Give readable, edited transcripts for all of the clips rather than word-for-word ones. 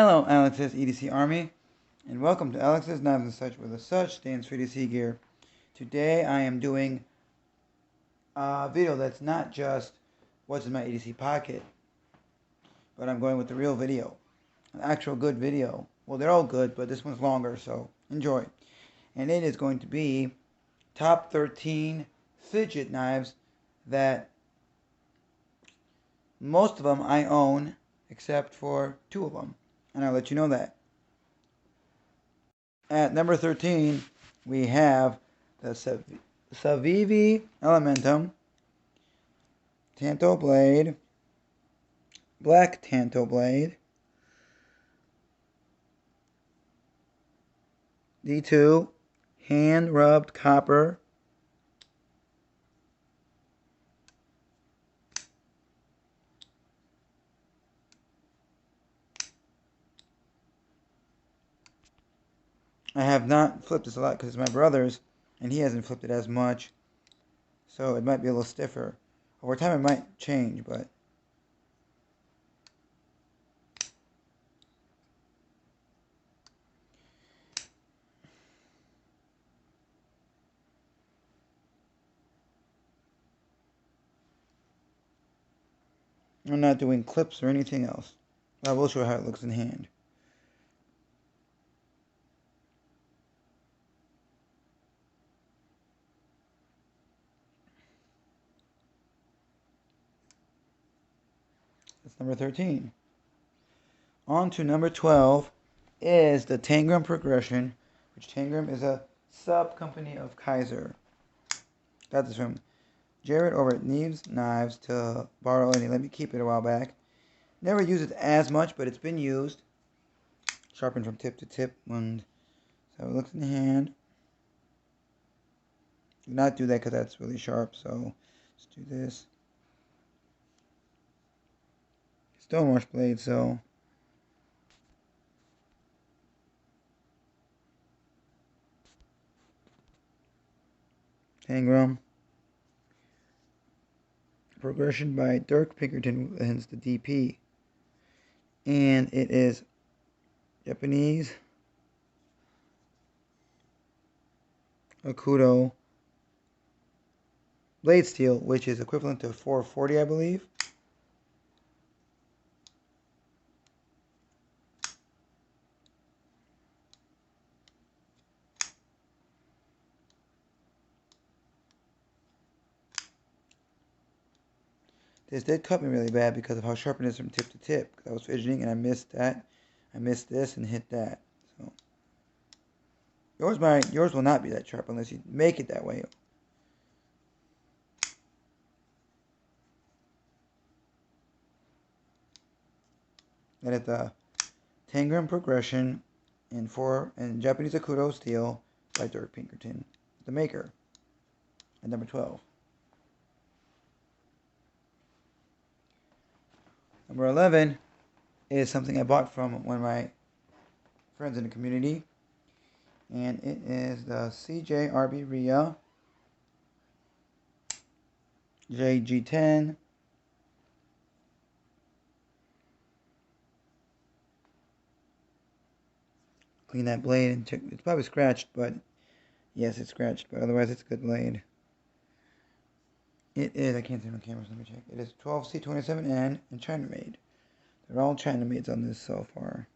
Hello, Alex's EDC Army, and welcome to Alex's Knives and Such, where the such stands for EDC gear. Today I am doing a video that's not just what's in my EDC pocket, but I'm going with the real video, an actual good video. Well, they're all good, but this one's longer, so enjoy. And it is going to be top 13 fidget knives that most of them I own, except for 2 of them. And I'll let you know that. At number 13, we have the Savi Elementum Tanto Blade, Black Tanto Blade, D2 Hand Rubbed Copper, I have not flipped this a lot because it's my brother's, and he hasn't flipped it as much, so it might be a little stiffer. Over time it might change, but I'm not doing clips or anything else. I will show you how it looks in hand. That's number 13. On to number 12 is the Tangram Progression, which Tangram is a sub-company of Kaiser. Got this from Jared over at Neves Knives to borrow, and he let me keep it a while back. Never used it as much, but it's been used. Sharpened from tip to tip. And so it looks in the hand. Do not do that because that's really sharp, so let's do this. Stonewash blade, so Tangram Progression by Dirk Pinkerton, hence the DP. And it is Japanese Akudo blade steel, which is equivalent to 440, I believe. This did cut me really bad because of how sharp it is from tip to tip. I was fidgeting and I missed that. I missed this and hit that. So yours will not be that sharp unless you make it that way. That is the Tangram Progression in Japanese Akudo steel by Dirk Pinkerton, the maker. At number 12. Number 11 is something I bought from one of my friends in the community, and it is the CJRB RIA JG10 clean that blade and check. It's probably scratched, but yes, it's scratched, but otherwise it's a good blade. It is, I can't see it on camera, so let me check. It is 12C27N and China made. They're all China mades on this so far.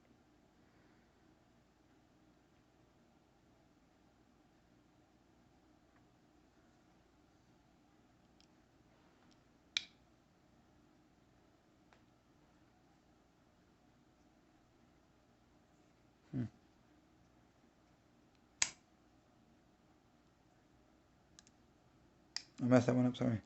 I messed that one up, sorry.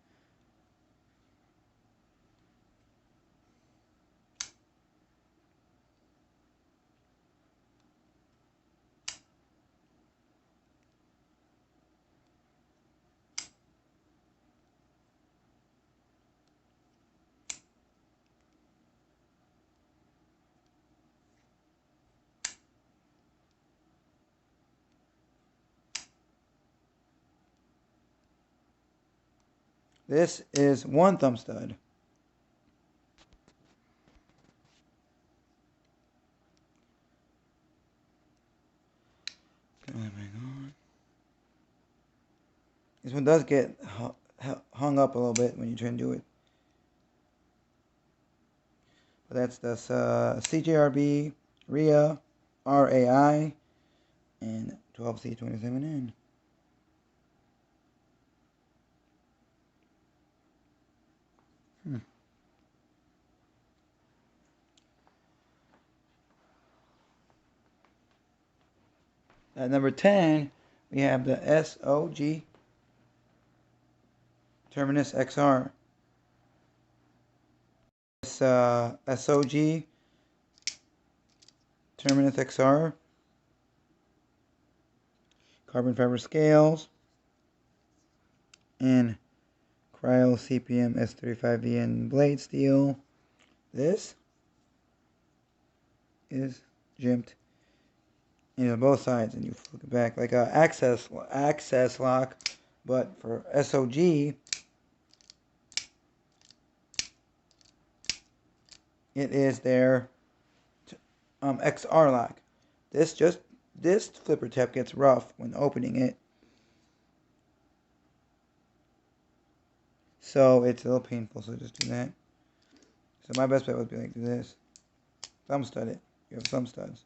This is one thumb stud. This one does get hung up a little bit when you try and do it. But that's the CJRB, RIA, RAI, and 12C27N. At number 10, we have the SOG Terminus XR. This SOG Terminus XR, carbon fiber scales, and Cryo CPM S35VN blade steel. This is jimped on both sides, and you flip it back like a access lock, but for SOG, it is their XR lock. This flipper tab gets rough when opening it, so it's a little painful. So just do that. So my best bet would be like do this. Thumb stud it. You have thumb studs.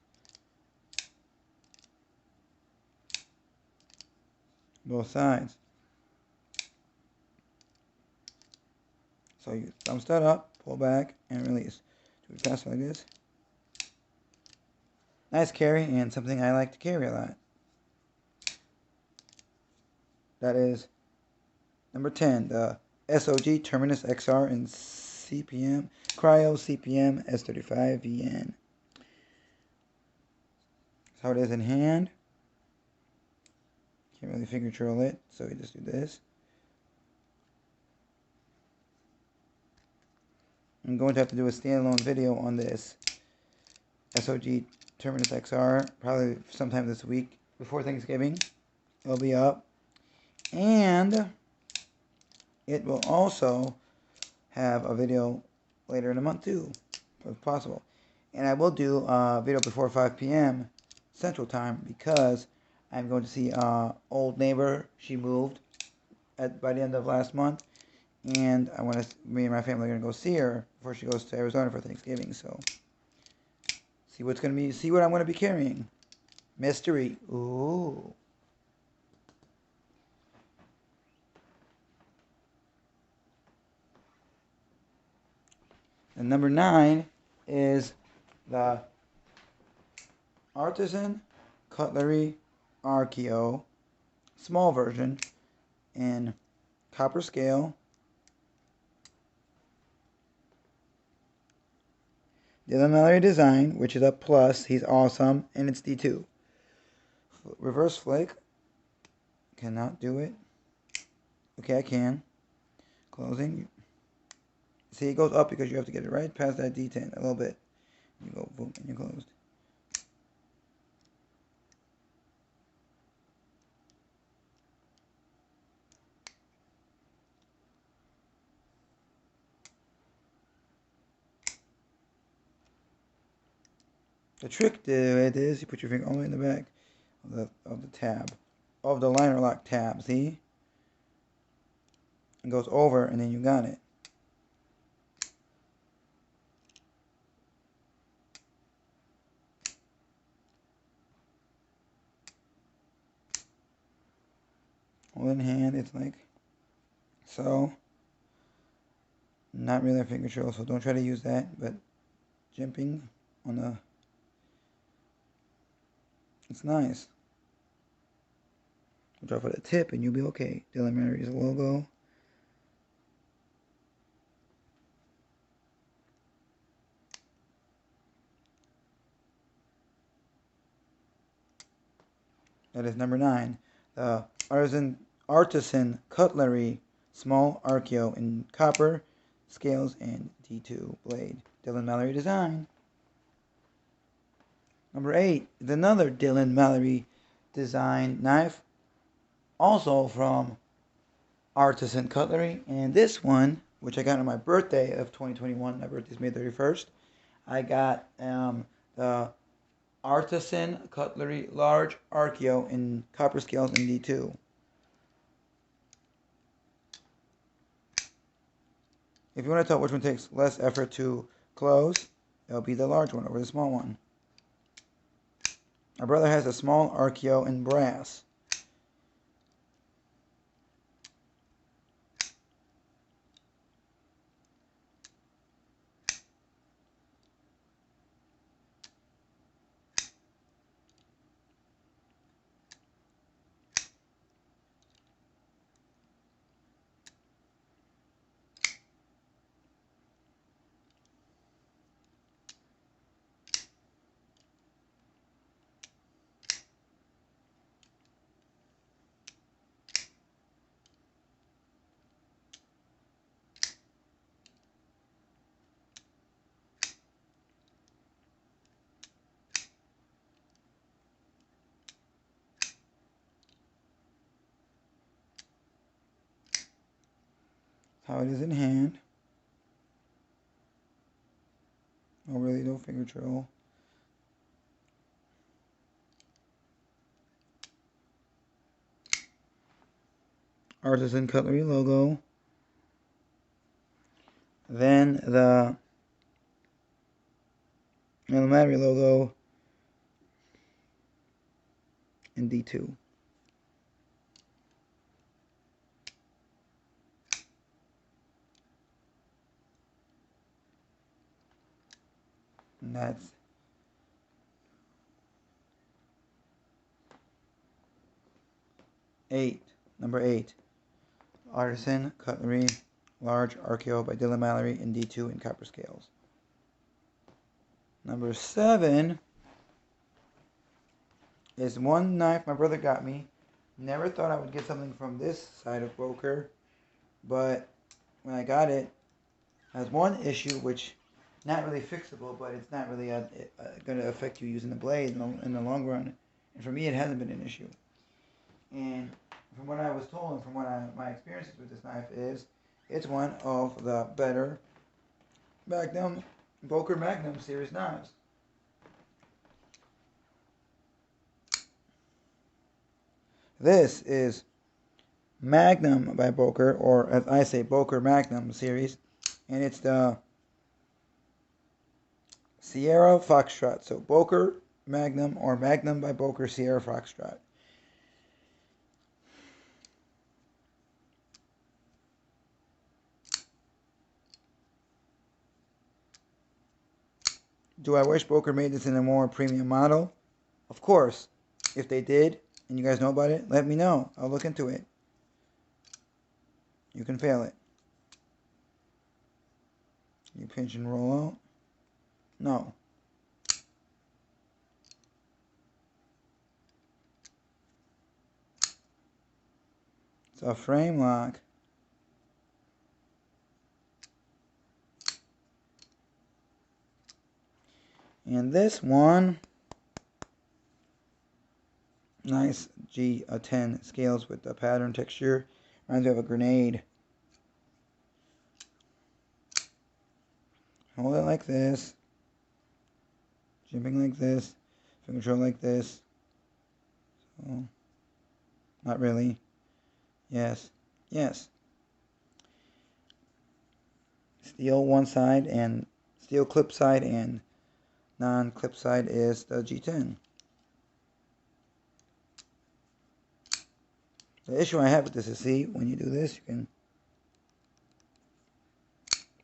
Both sides. So you thumb stud up, pull back, and release. Do it fast like this. Nice carry, and something I like to carry a lot. That is number 10, the SOG Terminus XR in CPM, Cryo CPM S35VN. That's how it is in hand. Can't really finger control it, so we just do this. I'm going to have to do a standalone video on this SOG Terminus XR, probably sometime this week before Thanksgiving. It'll be up. And it will also have a video later in the month too, if possible. And I will do a video before 5 p.m. Central Time because I'm going to see old neighbor. She moved by the end of last month, and me and my family are gonna go see her before she goes to Arizona for Thanksgiving. So see what I'm gonna be carrying. Mystery. Ooh. And number 9 is the Artisan Cutlery Archaeo, small version, in copper scale, Dylan Mallory Design, which is a plus. He's awesome, and it's D2. Reverse flick. Cannot do it. Okay, I can. Closing. See, it goes up because you have to get it right past that D10 a little bit. You go boom, and you're closed. The trick to it is you put your finger all the way in the back of the tab, of the liner lock tab. See, it goes over, and then you got it. Hold in hand, it's like so. Not really a finger control, so don't try to use that. But jimping on the, it's nice. Drop at the tip, and you'll be okay. Dylan Mallory's logo. That is number 9. The Artisan Cutlery Small Archaeo in copper, scales, and D2 blade. Dylan Mallory Design. Number 8 is another Dylan Mallory Design knife, also from Artisan Cutlery. And this one, which I got on my birthday of 2021, my birthday's May 31st, I got the Artisan Cutlery Large Archaeo in copper scales and D2. If you want to tell which one takes less effort to close, it'll be the large one over the small one. My brother has a small Archaeo in brass. How it is in hand. Oh, really? No finger trail. Artisan Cutlery logo. Then the Elementary logo in D2. And that's number 8. Artisan Cutlery Large Archaeo by Dylan Mallory in D2 in copper scales. Number 7 is one knife my brother got me. Never thought I would get something from this side of Boker, but when I got it, has one issue which not really fixable, but it's not really going to affect you using the blade in the long run. And for me, it hasn't been an issue. And from what I was told and from what my experiences with this knife is, it's one of the better Magnum, Boker Magnum series knives. This is Magnum by Boker, or as I say, Boker Magnum series, and it's the Sierra Foxtrot. So Boker Magnum or Magnum by Boker Sierra Foxtrot. Do I wish Boker made this in a more premium model? Of course. If they did, and you guys know about it, let me know. I'll look into it. You can fail it. You pinch and roll out? No. It's a frame lock. And this one, nice G10 scales with the pattern texture. Reminds me of a grenade. Hold it like this. Jimping like this. Finger control like this. So, not really. Yes. Yes. Steel one side and steel clip side and non-clip side is the G10. The issue I have with this is, see, when you do this, you can,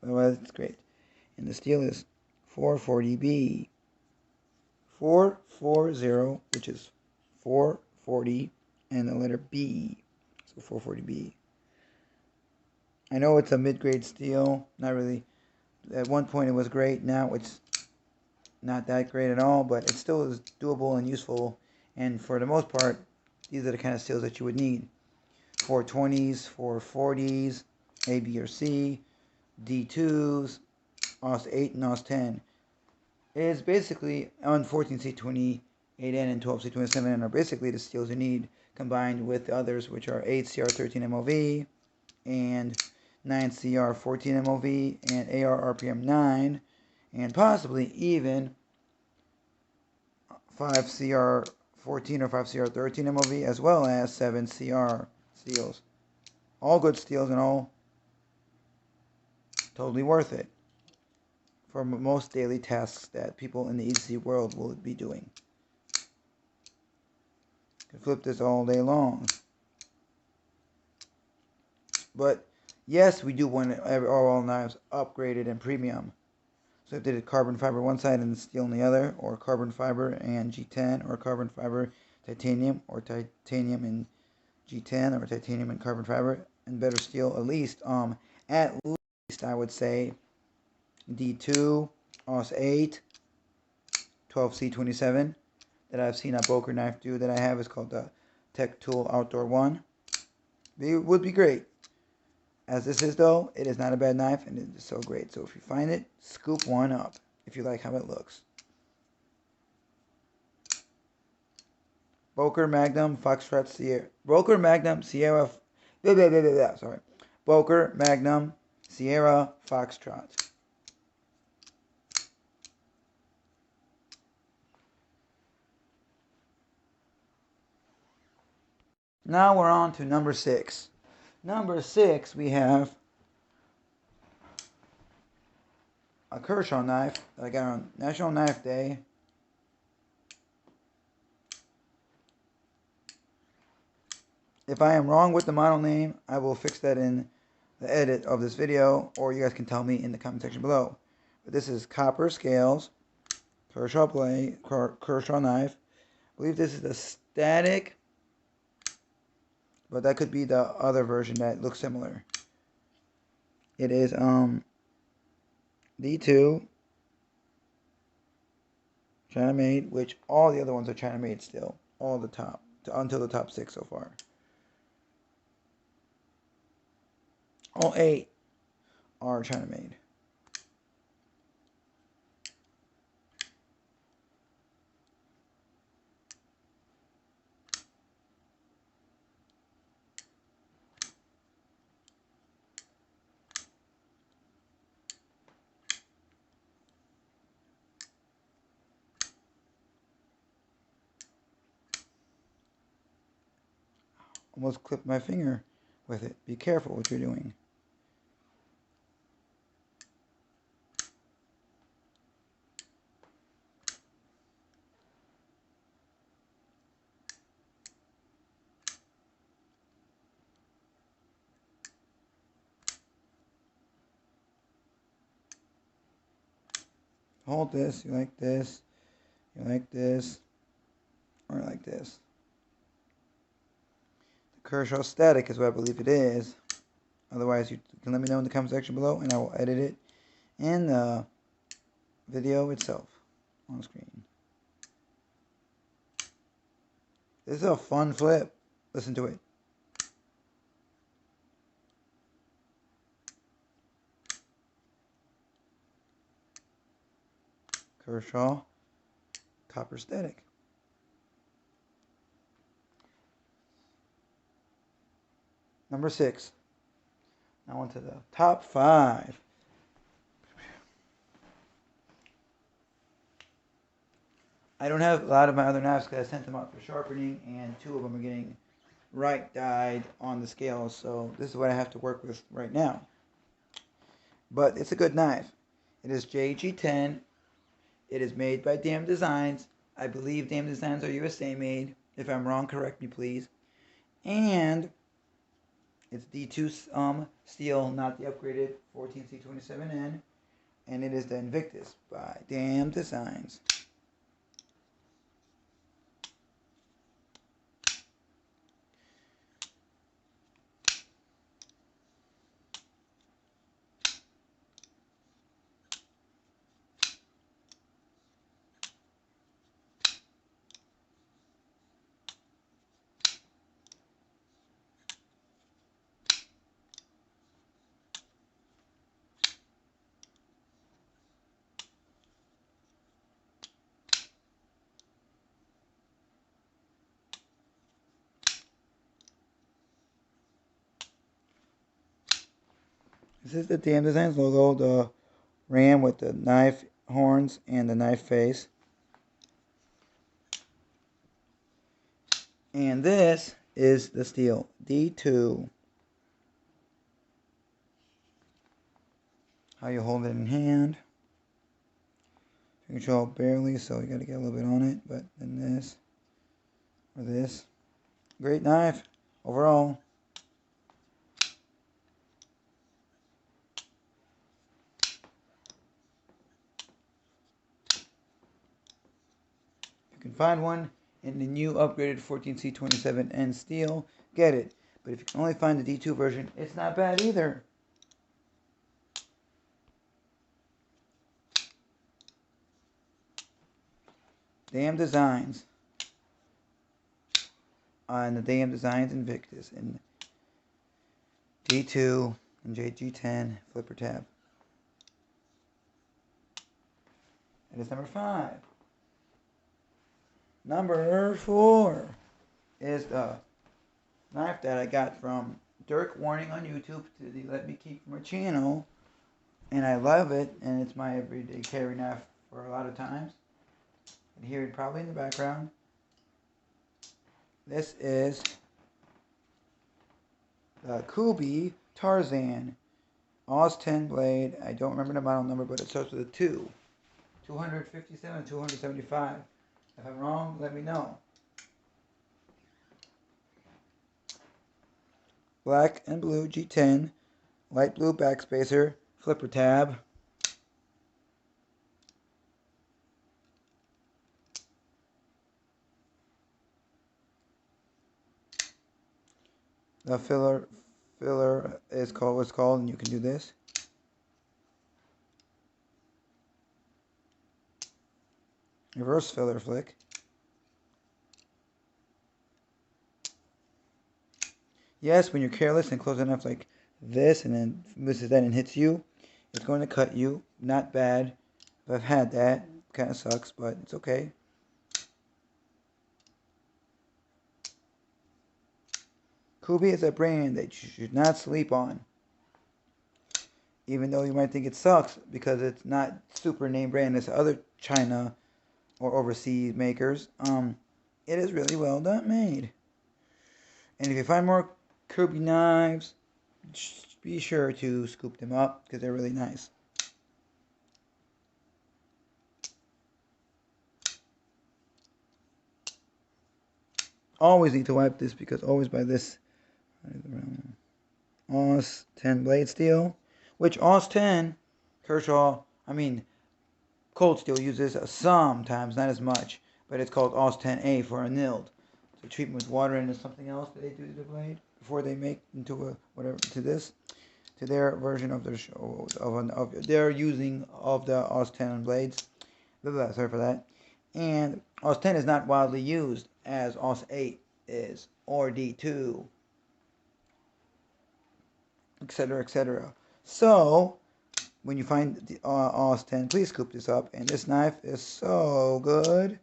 otherwise it's great. And the steel is 440B. 440, which is 440, and the letter B. So 440B. I know it's a mid-grade steel, not really. At one point it was great, now it's not that great at all, but it still is doable and useful. And for the most part, these are the kind of steels that you would need. 420s, 440s, A, B, or C, D2s, OS 8 and OS 10. It is basically on 14C28N and 12C27N are basically the steels you need, combined with the others, which are 8CR13 MOV and 9CR14 MOV and AR RPM 9, and possibly even 5CR14 or 5CR13 MOV, as well as 7CR steels. All good steels and all Totally worth it for most daily tasks that people in the EDC world will be doing. Can flip this all day long. But yes, we do want all knives upgraded and premium. So if they did carbon fiber one side and steel on the other, or carbon fiber and G10, or carbon fiber titanium, or titanium and G10, or titanium and carbon fiber, and better steel, at least I would say D2, OS8, 12C27 that I've seen a Boker knife do that I have is called the Tech Tool Outdoor 1. It would be great. As this is though, it is not a bad knife and it is so great. So if you find it, scoop one up if you like how it looks. Boker Magnum Foxtrot Sierra. Boker Magnum Sierra. Sorry. Boker Magnum Sierra Foxtrot. Now we're on to number 6. Number 6, we have a Kershaw knife that I got on National Knife Day. If I am wrong with the model name, I will fix that in the edit of this video, or you guys can tell me in the comment section below. But this is copper scales, Kershaw blade, Kershaw knife. I believe this is the static, but that could be the other version that looks similar. It is D2 China made, which all the other ones are China made still, all the top until the top 6 so far. All 8 are China made. Almost clipped my finger with it. Be careful what you're doing. Hold this, you like this, you like this, or like this. The Kershaw static is what I believe it is. Otherwise, you can let me know in the comment section below, and I will edit it in the video itself on screen. This is a fun flip. Listen to it. Kershaw copper static. Number 6. Now on to the top 5. I don't have a lot of my other knives because I sent them out for sharpening, and 2 of them are getting right dyed on the scales, so this is what I have to work with right now. But it's a good knife. It is JG10. It is made by Damn Designs. I believe Damn Designs are USA made. If I'm wrong, correct me please. And it's D2 steel, not the upgraded 14C27N. And it is the Invictus by Damn Designs. This is the Damn Designs logo, the ram with the knife horns and the knife face. And this is the steel, D2. how you hold it in hand. You can control barely, so you got to get a little bit on it. But then this or this. Great knife overall. If you can find one in the new upgraded 14C27N steel, get it. But if you can only find the D2 version, it's not bad either. Damn Designs. And the Damn Designs Invictus and D2 and JG10 flipper tab. That is number 5. Number 4 is the knife that I got from Dirk Warning on YouTube to let me keep my channel. And I love it, and it's my everyday carry knife for a lot of times. You can hear it probably in the background. This is the Koopie Tarzan Oz 10 blade. I don't remember the model number, but it starts with a 2. 257, 275. If I'm wrong, let me know. Black and blue G10, light blue backspacer, flipper tab. The filler is called what's called, and you can do this. Reverse filler flick. Yes, when you're careless and close enough like this, and then misses that and hits you, it's going to cut you. Not bad. I've had that. Kind of sucks, but it's okay. Koopie is a brand that you should not sleep on. Even though you might think it sucks because it's not super name brand as other China or overseas makers. It is really well done made. And if you find more Koopie knives, be sure to scoop them up because they're really nice. Always need to wipe this because always buy this Oz 10 blade steel, which Oz 10 Kershaw, Cold Steel uses sometimes, not as much, but it's called Oz 10A for a nilled. So treatment with water and something else that they do to the blade before they make into a whatever to this, to their version of their show of their using of the Oz 10 blades. Sorry for that. And Oz 10 is not widely used as Oz 8 is, or D2, etc., etc. So, when you find the Oz 10, please scoop this up. And this knife is so good.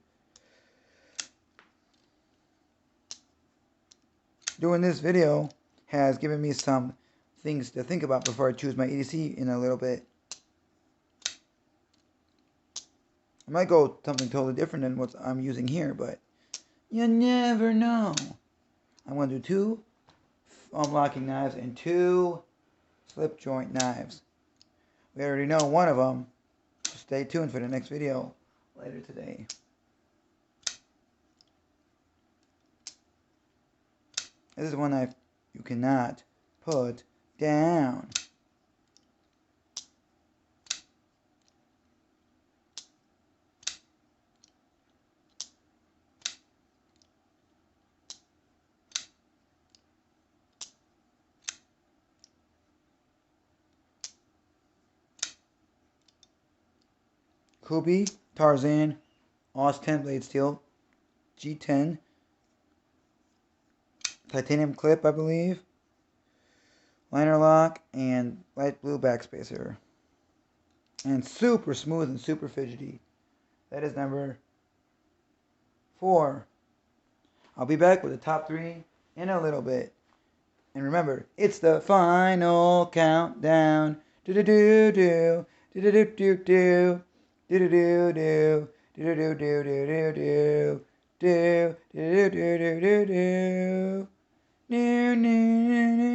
Doing this video has given me some things to think about before I choose my EDC in a little bit. I might go something totally different than what I'm using here, but you never know. I'm going to do 2 unlocking knives and 2 slip joint knives. We already know one of them, so stay tuned for the next video later today. This is one knife you cannot put down. Koopie Tarzan Oz 10 blade steel G10 titanium clip, I believe, liner lock, and light blue backspacer, and super smooth and super fidgety. That is number 4. I'll be back with the top 3 in a little bit. And remember, it's the final countdown. Do do do do do do do do do. Do do do do do do do do do do do do do do do do. No no no no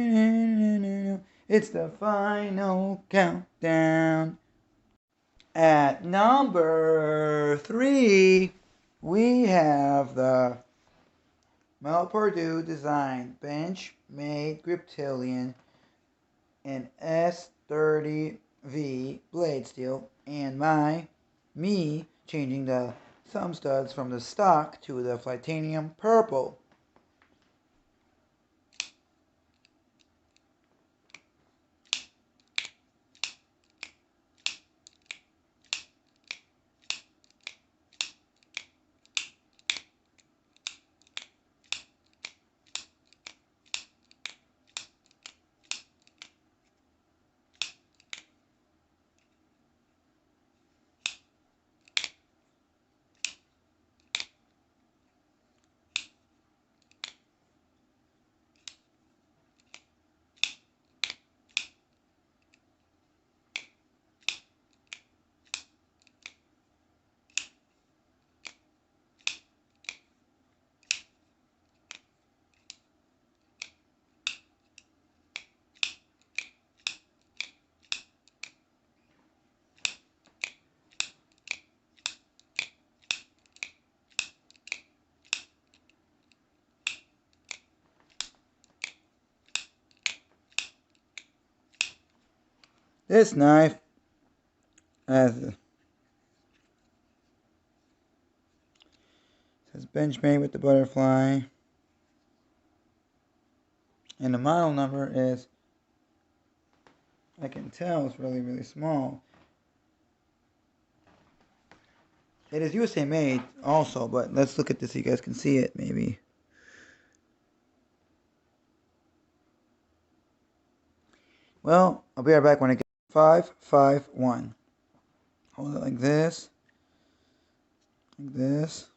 no no. It's the final countdown. At number 3, we have the Mel Purdue Design Bench-Made Griptilian and S30V blade steel, and me changing the thumb studs from the stock to the Titanium Purple. This knife says Benchmade with the butterfly, and the model number is, I can tell it's really, really small. It is USA made also, but let's look at this so you guys can see it maybe. Well, I'll be right back when I get 551. Hold it like this, like this,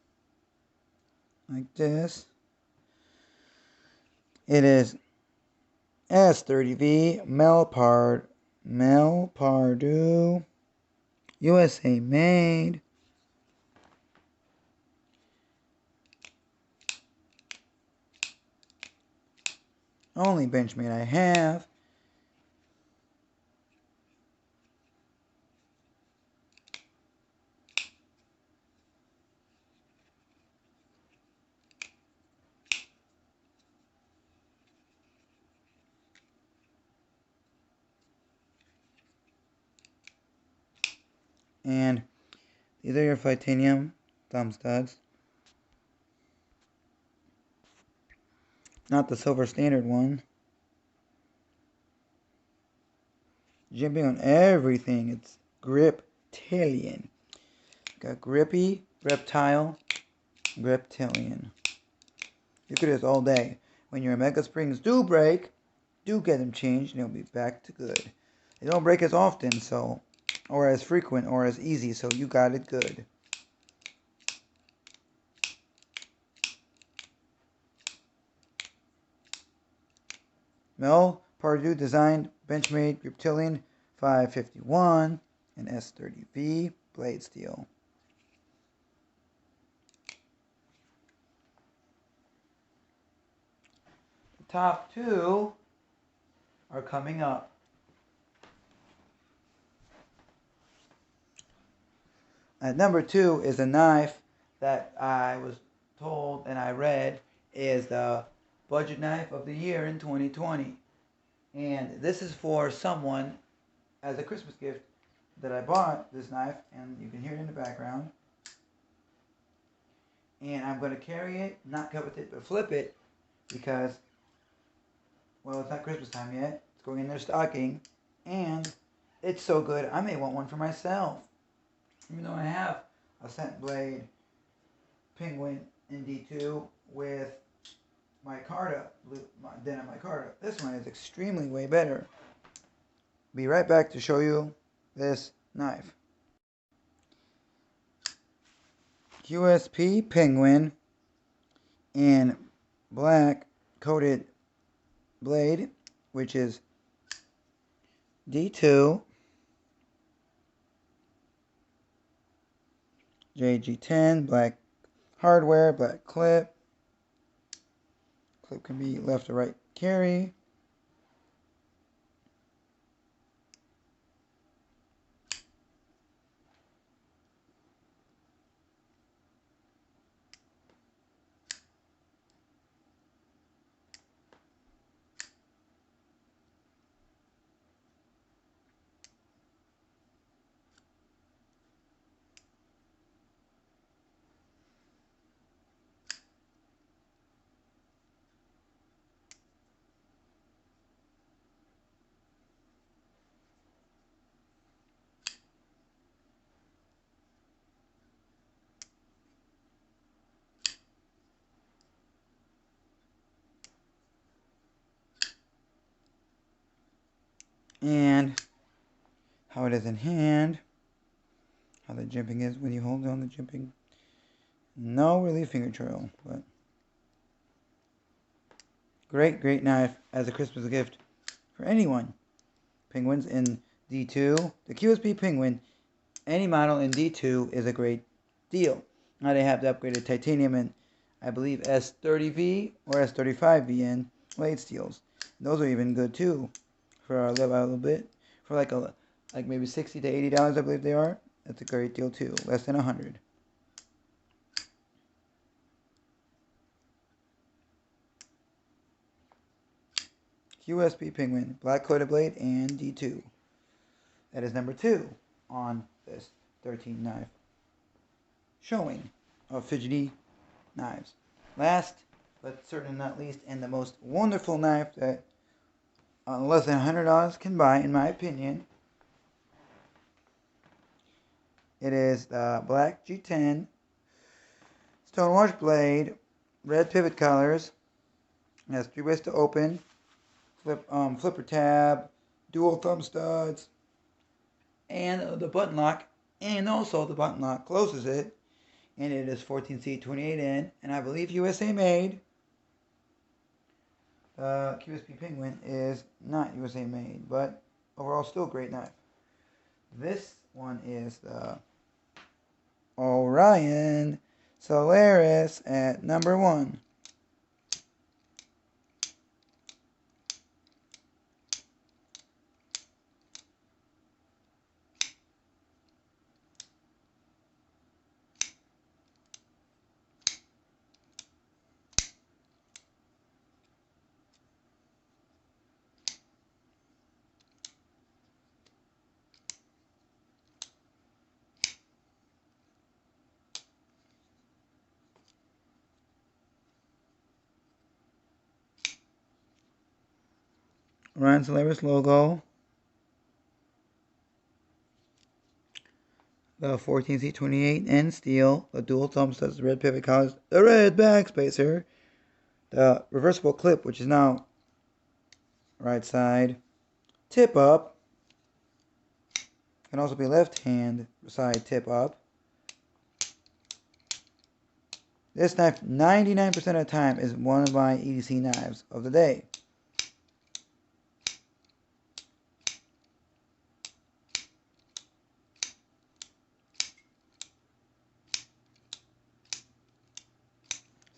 like this. It is S30V Mel Purdue USA made. Only Benchmade I have. And these are your titanium thumb studs. Not the silver standard one. Jumping on everything. It's Griptilian. Got grippy, reptile, Griptilian. You could do this all day. When your Mega Springs do break, do get them changed and they'll be back to good. They don't break as often, so, or as frequent, or as easy, so you got it good. Mel Purdue Design Benchmade Griptilian 551 and S30V blade steel. The top 2 are coming up. At number 2 is a knife that I was told and I read is the budget knife of the year in 2020. And this is for someone as a Christmas gift that I bought this knife, and you can hear it in the background. And I'm going to carry it, not cut with it, but flip it, because, well, it's not Christmas time yet. It's going in their stocking, and it's so good, I may want one for myself. Even though I have a scent blade Penguin in D2 with my Carta, denim micarta. This one is extremely way better. Be right back to show you this knife. QSP Penguin in black coated blade, which is D2, JG10, black hardware, black clip. Clip can be left or right carry. and how it is in hand, how the jimping is when you hold on the jimping. No really finger trail, but great knife as a Christmas gift for anyone. Penguins in D2, the QSP Penguin, any model in D2 is a great deal. Now they have the upgraded titanium and I believe S30V or S35V in blade steels. And those are even good too for a little bit. For like maybe $60 to $80 I believe they are. That's a great deal too. Less than $100. QSP Penguin, black coated blade and D2. That is number 2 on this 13 knife showing of Fidgety knives. Last, but certainly not least, and the most wonderful knife that less than $100 can buy, in my opinion. It is the black G10 stonewash blade, red pivot collars. It has 3 ways to open, flipper tab, dual thumb studs, and the button lock. And also the button lock closes it. And it is 14C 28N, and I believe USA made. The QSP Penguin is not USA made, but overall still great knife. This one is the Orion Solaris at number 1. Orion Solaris logo. The 14C28N steel. The dual thumb studs, the red pivot collars, the red backspacer. The reversible clip, which is now right side. Tip up. Can also be left hand side tip up. This knife, 99% of the time, is one of my EDC knives of the day.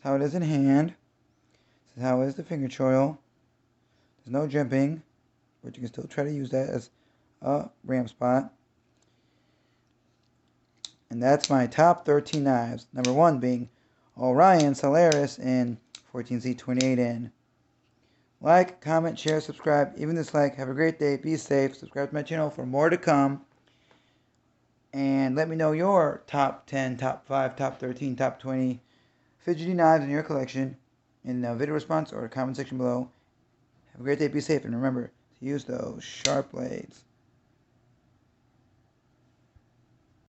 How it is in hand. This is how it is the finger choil. There's no jimping, but you can still try to use that as a ram spot. And that's my top 13 knives. Number 1 being Orion Solaris in 14C28N. Like, comment, share, subscribe, even dislike. Have a great day. Be safe. Subscribe to my channel for more to come. And let me know your top 10, top 5, top 13, top 20 Fidgety knives in your collection in the video response or comment section below. Have a great day. Be safe. And remember to use those sharp blades.